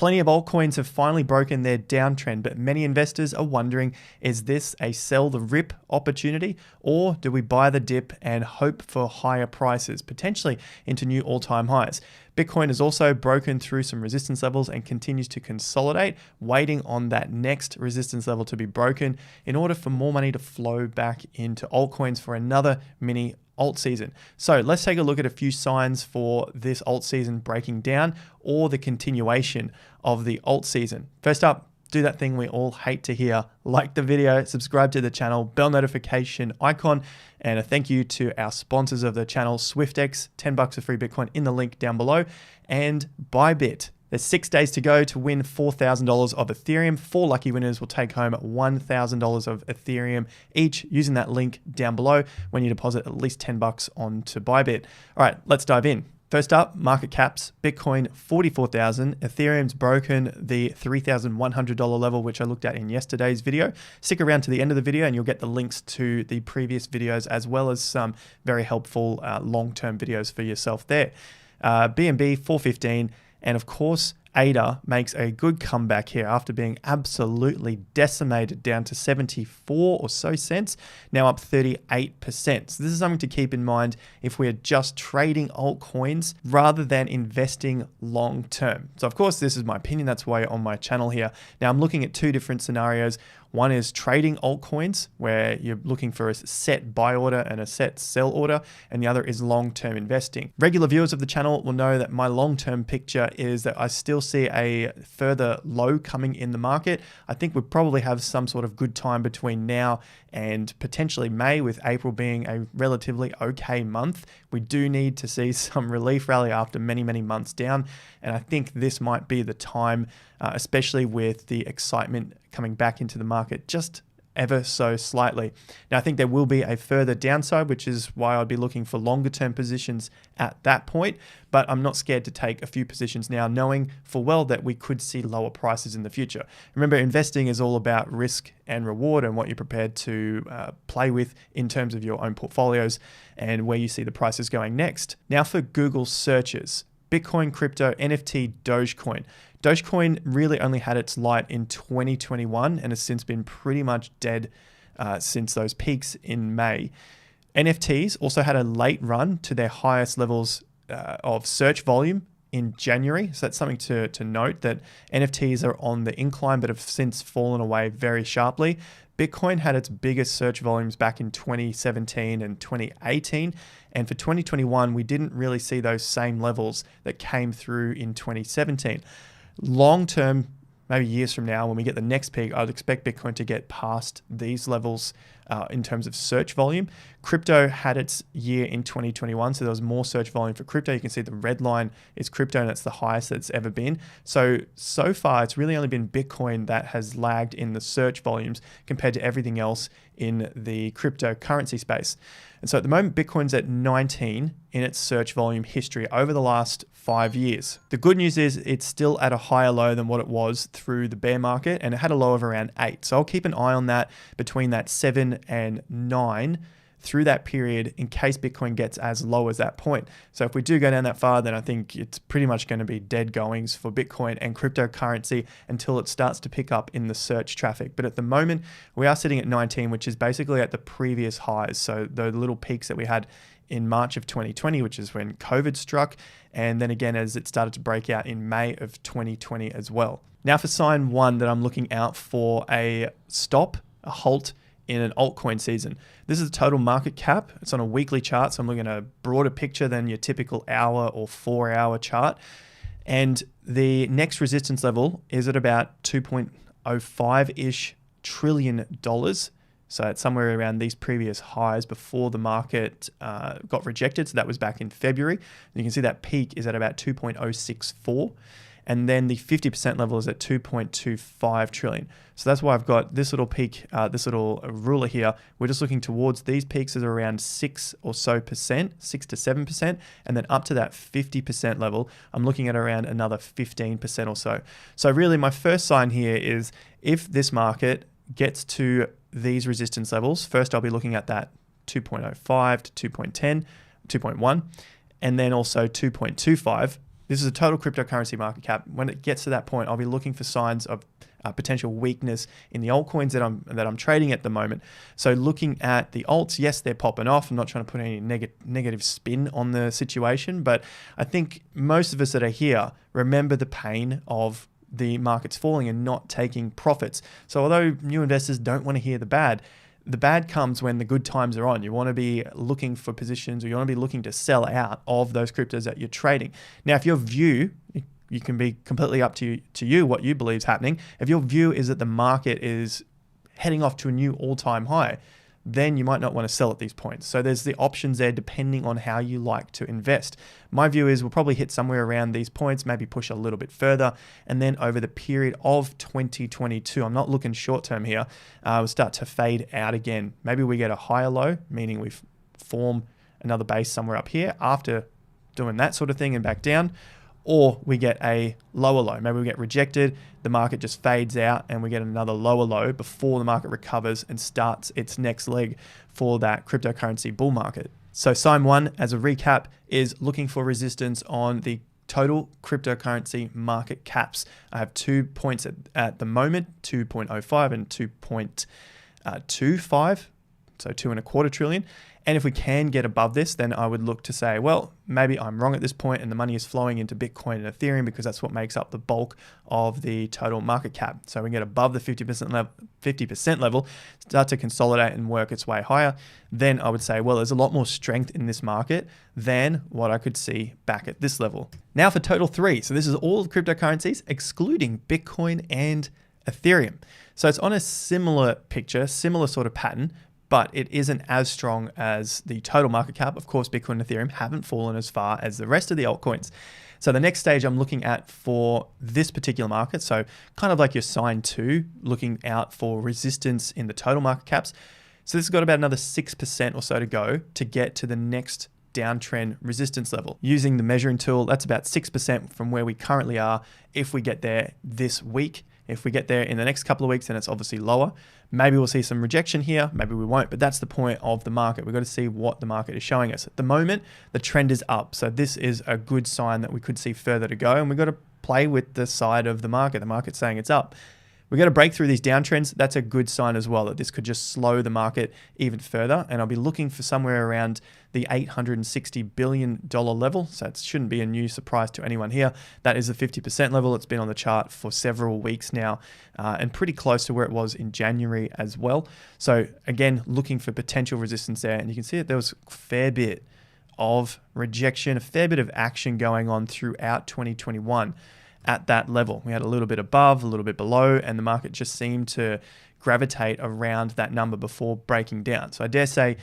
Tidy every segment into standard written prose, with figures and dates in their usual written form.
Plenty of altcoins have finally broken their downtrend, but many investors are wondering, is this a sell the rip opportunity, or do we buy the dip and hope for higher prices, potentially into new all-time highs? Bitcoin has also broken through some resistance levels and continues to consolidate, waiting on that next resistance level to be broken in order for more money to flow back into altcoins for another mini alt season. So let's take a look at a few signs for this alt season breaking down or the continuation of the alt season. First up, do that thing we all hate to hear. Like the video, subscribe to the channel, bell notification icon, and a thank you to our sponsors of the channel, SwiftX, $10 of free Bitcoin in the link down below, and Bybit. There's 6 days to go to win $4,000 of Ethereum. 4 lucky winners will take home $1,000 of Ethereum each using that link down below when you deposit at least $10 onto Bybit. All right, let's dive in. First up, market caps, Bitcoin 44,000, Ethereum's broken the $3,100 level, which I looked at in yesterday's video. Stick around to the end of the video and you'll get the links to the previous videos as well as some very helpful long-term videos for yourself there. BNB 415, and of course, ADA makes a good comeback here after being absolutely decimated down to 74 or so cents, now up 38%. So this is something to keep in mind if we are just trading altcoins rather than investing long term. So of course, this is my opinion. That's why you're on my channel here. Now I'm looking at two different scenarios. One is trading altcoins, where you're looking for a set buy order and a set sell order, and the other is long-term investing. Regular viewers of the channel will know that my long-term picture is that I still see a further low coming in the market. I think we'll probably have some sort of good time between now and potentially May, with April being a relatively okay month. We do need to see some relief rally after many, many months down, and I think this might be the time, especially with the excitement coming back into the market just ever so slightly. Now, I think there will be a further downside, which is why I'd be looking for longer term positions at that point, but I'm not scared to take a few positions now, knowing full well that we could see lower prices in the future. Remember, investing is all about risk and reward and what you're prepared to play with in terms of your own portfolios and where you see the prices going next. Now for Google searches, Bitcoin, crypto, NFT, Dogecoin. Dogecoin really only had its light in 2021 and has since been pretty much dead since those peaks in May. NFTs also had a late run to their highest levels of search volume in January. So that's something to note, that NFTs are on the incline but have since fallen away very sharply. Bitcoin had its biggest search volumes back in 2017 and 2018. And for 2021, we didn't really see those same levels that came through in 2017. Long term, maybe years from now, when we get the next peak, I'd expect Bitcoin to get past these levels in terms of search volume. Crypto had its year in 2021, so there was more search volume for crypto. You can see the red line is crypto, and it's the highest that it's ever been. So far, it's really only been Bitcoin that has lagged in the search volumes compared to everything else in the cryptocurrency space. And so at the moment, Bitcoin's at 19 in its search volume history over the last 5 years. The good news is it's still at a higher low than what it was through the bear market, and it had a low of around 8. So I'll keep an eye on that between that 7 and 9 through that period in case Bitcoin gets as low as that point. So if we do go down that far, then I think it's pretty much going to be dead goings for Bitcoin and cryptocurrency until it starts to pick up in the search traffic. But at the moment, we are sitting at 19, which is basically at the previous highs. So the little peaks that we had in March of 2020, which is when COVID struck, and then again as it started to break out in May of 2020 as well. Now for sign one that I'm looking out for a stop, a halt in an altcoin season. This is the total market cap. It's on a weekly chart, so I'm looking at a broader picture than your typical hour or 4-hour chart. And the next resistance level is at about $2.05-ish trillion. So it's somewhere around these previous highs before the market got rejected. So that was back in February. And you can see that peak is at about 2.064. And then the 50% level is at 2.25 trillion. So that's why I've got this little peak, this little ruler here. We're just looking towards these peaks as around 6 or so percent, 6 to 7%. And then up to that 50% level, I'm looking at around another 15% or so. So really my first sign here is if this market gets to these resistance levels, first I'll be looking at that 2.05 to 2.10, 2.1, and then also 2.25. This is a total cryptocurrency market cap. When it gets to that point, I'll be looking for signs of potential weakness in the altcoins that I'm trading at the moment. So looking at the alts, yes, they're popping off. I'm not trying to put any negative spin on the situation, but I think most of us that are here remember the pain of the markets falling and not taking profits. So although new investors don't want to hear the bad comes when the good times are on. You want to be looking for positions, or you want to be looking to sell out of those cryptos that you're trading. Now, if your view, you can be completely up to you what you believe is happening. If your view is that the market is heading off to a new all-time high, then you might not want to sell at these points. So there's the options there depending on how you like to invest. My view is we'll probably hit somewhere around these points, maybe push a little bit further. And then over the period of 2022, I'm not looking short term here, we'll start to fade out again. Maybe we get a higher low, meaning we form another base somewhere up here after doing that sort of thing and back down. Or we get a lower low. Maybe we get rejected, the market just fades out, and we get another lower low before the market recovers and starts its next leg for that cryptocurrency bull market. So sign one, as a recap, is looking for resistance on the total cryptocurrency market caps. I have 2 points at the moment, 2.05 and 2.25, so 2.25 trillion. And if we can get above this, then I would look to say, well, maybe I'm wrong at this point and the money is flowing into Bitcoin and Ethereum because that's what makes up the bulk of the total market cap. So we get above the 50% level, start to consolidate and work its way higher. Then I would say, well, there's a lot more strength in this market than what I could see back at this level. Now for total 3. So this is all the cryptocurrencies, excluding Bitcoin and Ethereum. So it's on a similar picture, similar sort of pattern, but it isn't as strong as the total market cap. Of course, Bitcoin and Ethereum haven't fallen as far as the rest of the altcoins. So the next stage I'm looking at for this particular market, so kind of like your sign 2, looking out for resistance in the total market caps. So this has got about another 6% or so to go to get to the next downtrend resistance level. Using the measuring tool, that's about 6% from where we currently are if we get there this week. If we get there in the next couple of weeks, then it's obviously lower. Maybe we'll see some rejection here, maybe we won't, but that's the point of the market. We've got to see what the market is showing us. At the moment, the trend is up. So this is a good sign that we could see further to go, and we've got to play with the side of the market. The market's saying it's up. We've got to break through these downtrends. That's a good sign as well, that this could just slow the market even further. And I'll be looking for somewhere around the $860 billion level. So it shouldn't be a new surprise to anyone here. That is the 50% level. It's been on the chart for several weeks now, and pretty close to where it was in January as well. So again, looking for potential resistance there. And you can see that there was a fair bit of rejection, a fair bit of action going on throughout 2021. At that level, we had a little bit above, a little bit below, and the market just seemed to gravitate around that number before breaking down. So I dare say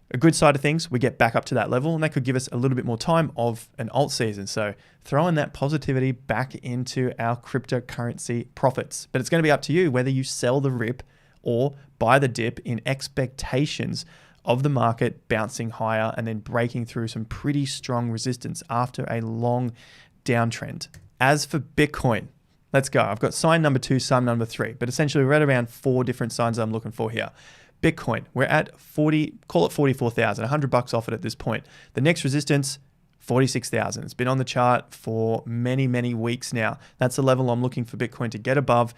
a good side of things, we get back up to that level, and that could give us a little bit more time of an alt season. So throwing that positivity back into our cryptocurrency profits. But it's going to be up to you whether you sell the rip or buy the dip in expectations of the market bouncing higher and then breaking through some pretty strong resistance after a long downtrend. As for Bitcoin, let's go. I've got sign number 2, sign number 3, but essentially we're at around 4 different signs I'm looking for here. Bitcoin, we're at 40, call it 44,000, $100 off it at this point. The next resistance, 46,000. It's been on the chart for many, many weeks now. That's the level I'm looking for Bitcoin to get above,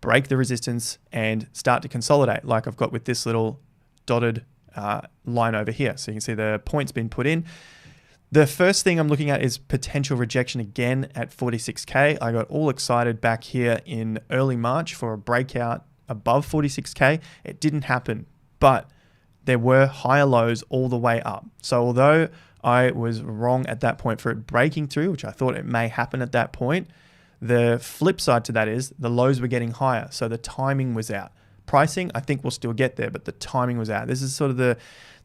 break the resistance, and start to consolidate like I've got with this little dotted line over here. So you can see the point's been put in. The first thing I'm looking at is potential rejection again at 46K. I got all excited back here in early March for a breakout above 46K. It didn't happen, but there were higher lows all the way up. So although I was wrong at that point for it breaking through, which I thought it may happen at that point, the flip side to that is the lows were getting higher. So the timing was out. Pricing, I think we'll still get there, but the timing was out. This is sort of the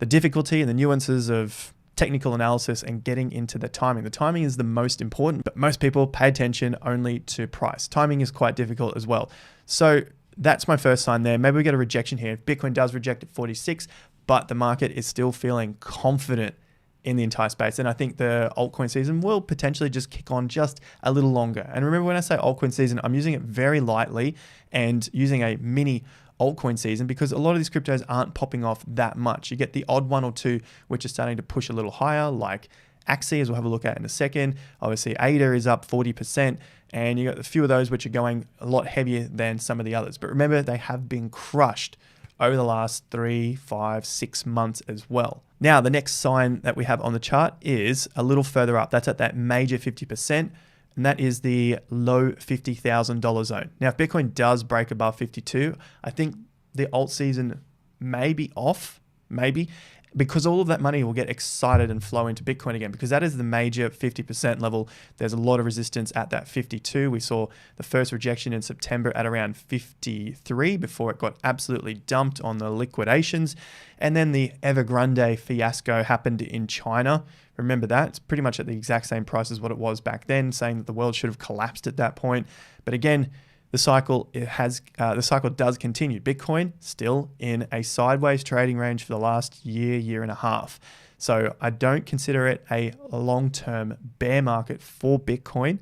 difficulty and the nuances of technical analysis and getting into the timing. The timing is the most important, but most people pay attention only to price. Timing is quite difficult as well. So that's my first sign there. Maybe we get a rejection here. If Bitcoin does reject at 46, but the market is still feeling confident in the entire space, and I think the altcoin season will potentially just kick on just a little longer. And remember, when I say altcoin season, I'm using it very lightly and using a mini altcoin season because a lot of these cryptos aren't popping off that much. You get the odd one or two which are starting to push a little higher, like Axie, as we'll have a look at in a second. Obviously, ADA is up 40%, and you got a few of those which are going a lot heavier than some of the others. But remember, they have been crushed over the last 3, 5, 6 months as well. Now, the next sign that we have on the chart is a little further up. That's at that major 50%, and that is the low $50,000 zone. Now, if Bitcoin does break above 52, I think the alt season may be off, maybe, because all of that money will get excited and flow into Bitcoin again, because that is the major 50% level. There's a lot of resistance at that 52. We saw the first rejection in September at around 53 before it got absolutely dumped on the liquidations. And then the Evergrande fiasco happened in China. Remember that? It's pretty much at the exact same price as what it was back then, saying that the world should have collapsed at that point. But again, the cycle does continue. Bitcoin still in a sideways trading range for the last year and a half. So I don't consider it a long-term bear market for Bitcoin.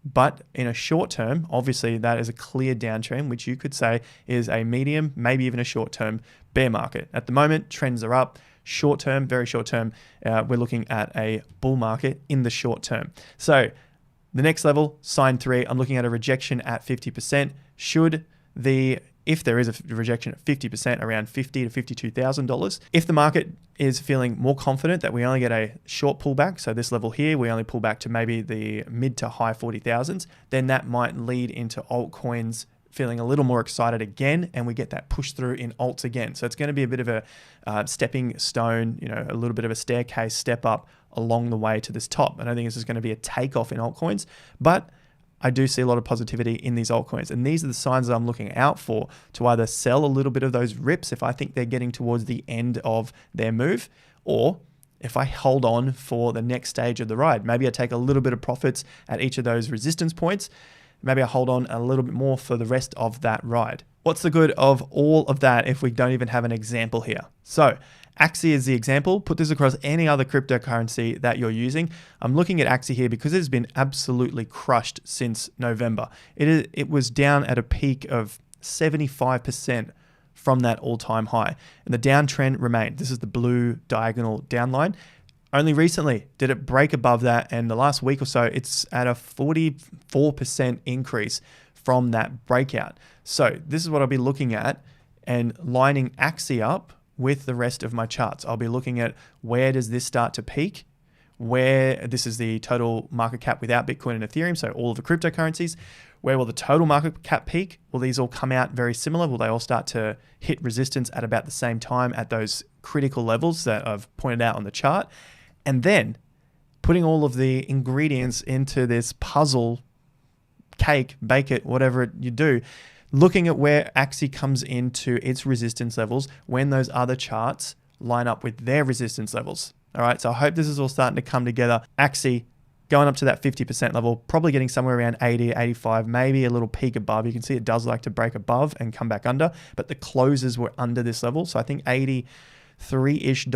But in a short term, obviously that is a clear downtrend, which you could say is a medium, maybe even a short-term bear market. At the moment, trends are up. Short term, very short term, we're looking at a bull market in the short term. So the next level, sign 3, I'm looking at a rejection at 50%. If there is a rejection at 50%, around $50,000 to $52,000. If the market is feeling more confident that we only get a short pullback, so this level here, we only pull back to maybe the mid to high 40,000s, then that might lead into altcoins feeling a little more excited again, and we get that push through in alts again. So it's going to be a bit of a stepping stone, a little bit of a staircase step up along the way to this top. I don't think this is going to be a takeoff in altcoins, but I do see a lot of positivity in these altcoins. And these are the signs that I'm looking out for to either sell a little bit of those rips if I think they're getting towards the end of their move, or if I hold on for the next stage of the ride. Maybe I take a little bit of profits at each of those resistance points. Maybe I hold on a little bit more for the rest of that ride. What's the good of all of that if we don't even have an example here? So Axie is the example. Put this across any other cryptocurrency that you're using. I'm looking at Axie here because it has been absolutely crushed since November. It was down at a peak of 75% from that all-time high, and the downtrend remained. This is the blue diagonal downline. Only recently did it break above that, and the last week or so, it's at a 44% increase from that breakout. So this is what I'll be looking at and lining Axie up with the rest of my charts. I'll be looking at where does this start to peak, where this is the total market cap without Bitcoin and Ethereum, so all of the cryptocurrencies. Where will the total market cap peak? Will these all come out very similar? Will they all start to hit resistance at about the same time at those critical levels that I've pointed out on the chart? And then putting all of the ingredients into this puzzle, cake, bake it, whatever you do, looking at where Axie comes into its resistance levels when those other charts line up with their resistance levels. All right, so I hope this is all starting to come together. Axie going up to that 50% level, probably getting somewhere around 80, 85, maybe a little peak above. You can see it does like to break above and come back under, but the closes were under this level. So I think $83-ish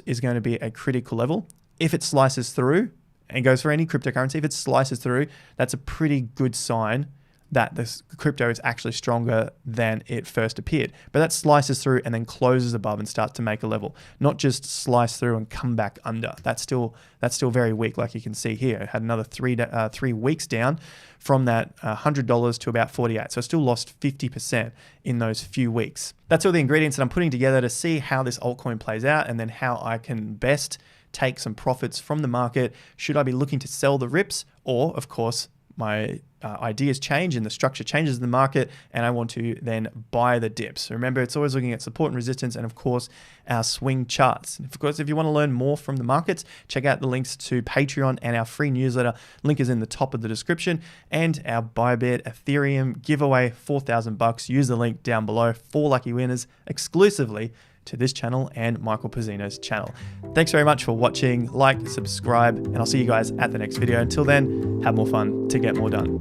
is going to be a critical level. If it slices through, and goes for any cryptocurrency, if it slices through, that's a pretty good sign that this crypto is actually stronger than it first appeared. But that slices through and then closes above and starts to make a level, not just slice through and come back under. That's still very weak, like you can see here. It had another 3 weeks down from that $100 to about 48. So it still lost 50% in those few weeks. That's all the ingredients that I'm putting together to see how this altcoin plays out, and then how I can best take some profits from the market. Should I be looking to sell the rips, or of course my ideas change and the structure changes in the market and I want to then buy the dips? Remember, it's always looking at support and resistance, and of course our swing charts. Of course, if you want to learn more from the markets, check out the links to Patreon and our free newsletter. Link is in the top of the description, and our Bybit Ethereum giveaway, $4,000. Use the link down below. 4 lucky winners exclusively to this channel and Michael Pizzino's channel. Thanks very much for watching. Like, subscribe, and I'll see you guys at the next video. Until then, have more fun to get more done.